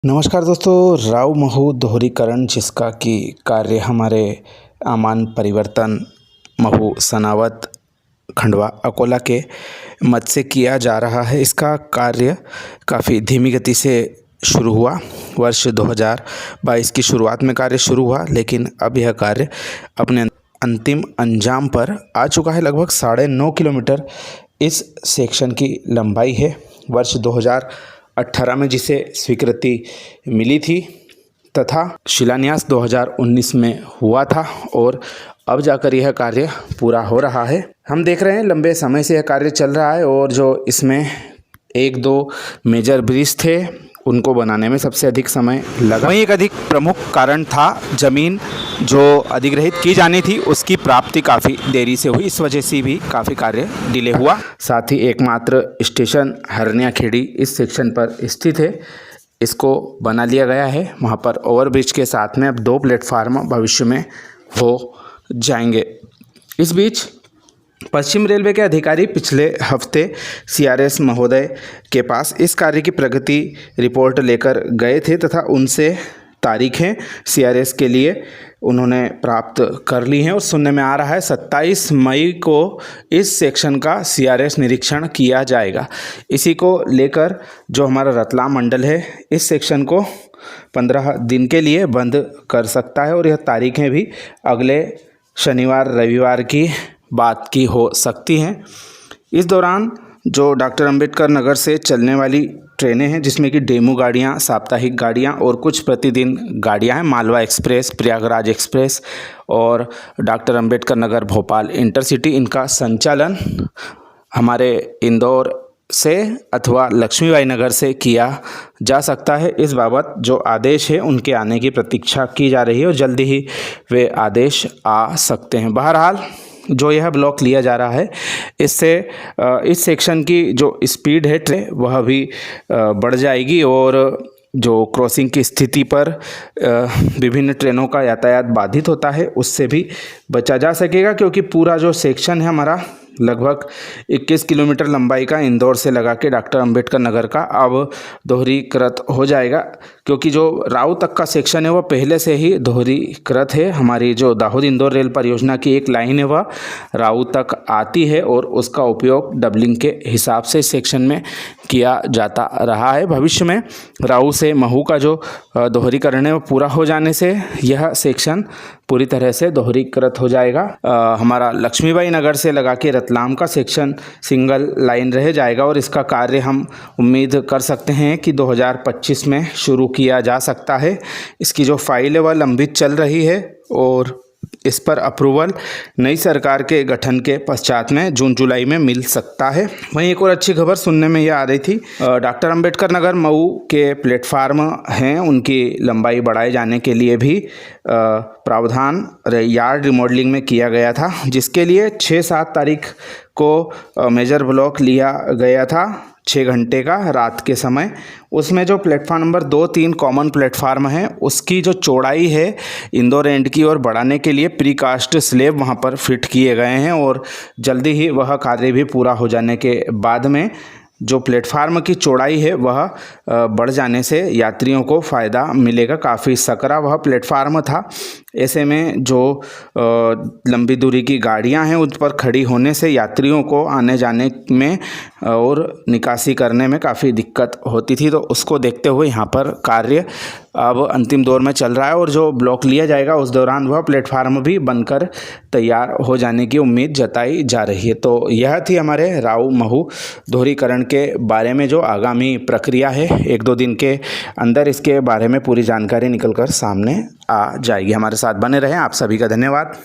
नमस्कार दोस्तों, राव महू दोहरीकरण जिसका कि कार्य हमारे आमान परिवर्तन महू सनावत खंडवा अकोला के मध्य से किया जा रहा है। इसका कार्य काफ़ी धीमी गति से शुरू हुआ। वर्ष 2022 की शुरुआत में कार्य शुरू हुआ, लेकिन अब यह कार्य अपने अंतिम अंजाम पर आ चुका है। लगभग 9.5 किलोमीटर इस सेक्शन की लंबाई है। वर्ष 2018 में जिसे स्वीकृति मिली थी तथा शिलान्यास 2019 में हुआ था और अब जाकर यह कार्य पूरा हो रहा है। हम देख रहे हैं लंबे समय से यह कार्य चल रहा है और जो इसमें 1-2 मेजर ब्रिज थे उनको बनाने में सबसे अधिक समय लगा। वहीं एक अधिक प्रमुख कारण था ज़मीन जो अधिग्रहित की जानी थी उसकी प्राप्ति काफ़ी देरी से हुई, इस वजह से भी काफ़ी कार्य डिले हुआ। साथ ही एकमात्र स्टेशन हरनिया खेड़ी इस सेक्शन पर स्थित है, इसको बना लिया गया है। वहाँ पर ओवरब्रिज के साथ में अब 2 प्लेटफार्म भविष्य में हो जाएंगे। इस बीच पश्चिम रेलवे के अधिकारी पिछले हफ्ते सीआरएस महोदय के पास इस कार्य की प्रगति रिपोर्ट लेकर गए थे तथा उनसे तारीखें सीआरएस के लिए उन्होंने प्राप्त कर ली हैं और सुनने में आ रहा है 27 मई को इस सेक्शन का सीआरएस निरीक्षण किया जाएगा। इसी को लेकर जो हमारा रतलाम मंडल है इस सेक्शन को 15 दिन के लिए बंद कर सकता है और यह तारीखें भी अगले शनिवार रविवार की बात की हो सकती हैं। इस दौरान जो डॉक्टर अंबेडकर नगर से चलने वाली ट्रेनें हैं जिसमें कि डेमू गाड़ियां, साप्ताहिक गाड़ियां और कुछ प्रतिदिन गाड़ियां हैं, मालवा एक्सप्रेस, प्रयागराज एक्सप्रेस और डॉक्टर अंबेडकर नगर भोपाल इंटरसिटी, इनका संचालन हमारे इंदौर से अथवा लक्ष्मीबाई नगर से किया जा सकता है। इस बाबत जो आदेश है उनके आने की प्रतीक्षा की जा रही है और जल्दी ही वे आदेश आ सकते हैं। बहरहाल जो यह ब्लॉक लिया जा रहा है इससे इस सेक्शन की जो स्पीड है वह भी बढ़ जाएगी और जो क्रॉसिंग की स्थिति पर विभिन्न ट्रेनों का यातायात बाधित होता है उससे भी बचा जा सकेगा, क्योंकि पूरा जो सेक्शन है हमारा लगभग 21 किलोमीटर लंबाई का इंदौर से लगा के डॉक्टर अंबेडकर नगर का अब दोहरीकृत हो जाएगा, क्योंकि जो राव तक का सेक्शन है वह पहले से ही दोहरीकृत है। हमारी जो दाहोद इंदौर रेल परियोजना की एक लाइन है वह राव तक आती है और उसका उपयोग डबलिंग के हिसाब से सेक्शन में किया जाता रहा है। भविष्य में राव से महू का जो दोहरीकरण है वो पूरा हो जाने से यह सेक्शन पूरी तरह से दोहरीकृत हो जाएगा। हमारा लक्ष्मीबाई नगर से लगा के रतलाम का सेक्शन सिंगल लाइन रह जाएगा और इसका कार्य हम उम्मीद कर सकते हैं कि 2025 में शुरू किया जा सकता है। इसकी जो फाइल है वह लंबित चल रही है और इस पर अप्रूवल नई सरकार के गठन के पश्चात में जून-जुलाई में मिल सकता है। वहीं एक और अच्छी खबर सुनने में यह आ रही थी, डॉक्टर अंबेडकर नगर मऊ के प्लेटफार्म हैं उनकी लंबाई बढ़ाए जाने के लिए भी प्रावधान यार्ड रिमॉडलिंग में किया गया था, जिसके लिए 6-7 तारीख को मेजर ब्लॉक लिया गया था 6 घंटे का रात के समय। उसमें जो प्लेटफार्म नंबर 2-3 कॉमन प्लेटफार्म है उसकी जो चौड़ाई है इंदौर एंड की ओर बढ़ाने के लिए प्रीकास्ट स्लेब वहां पर फिट किए गए हैं और जल्दी ही वह कार्य भी पूरा हो जाने के बाद में जो प्लेटफार्म की चौड़ाई है वह बढ़ जाने से यात्रियों को फ़ायदा मिलेगा। काफ़ी सकरा वह प्लेटफार्म था, ऐसे में जो लंबी दूरी की गाड़ियां हैं उस पर खड़ी होने से यात्रियों को आने जाने में और निकासी करने में काफ़ी दिक्कत होती थी, तो उसको देखते हुए यहाँ पर कार्य अब अंतिम दौर में चल रहा है और जो ब्लॉक लिया जाएगा उस दौरान वह प्लेटफार्म भी बनकर तैयार हो जाने की उम्मीद जताई जा रही है। तो यह थी हमारे राव महू दोहरीकरण के बारे में जो आगामी प्रक्रिया है, 1-2 दिन के अंदर इसके बारे में पूरी जानकारी निकल कर सामने आ जाएगी। हमारे साथ बने रहें। आप सभी का धन्यवाद।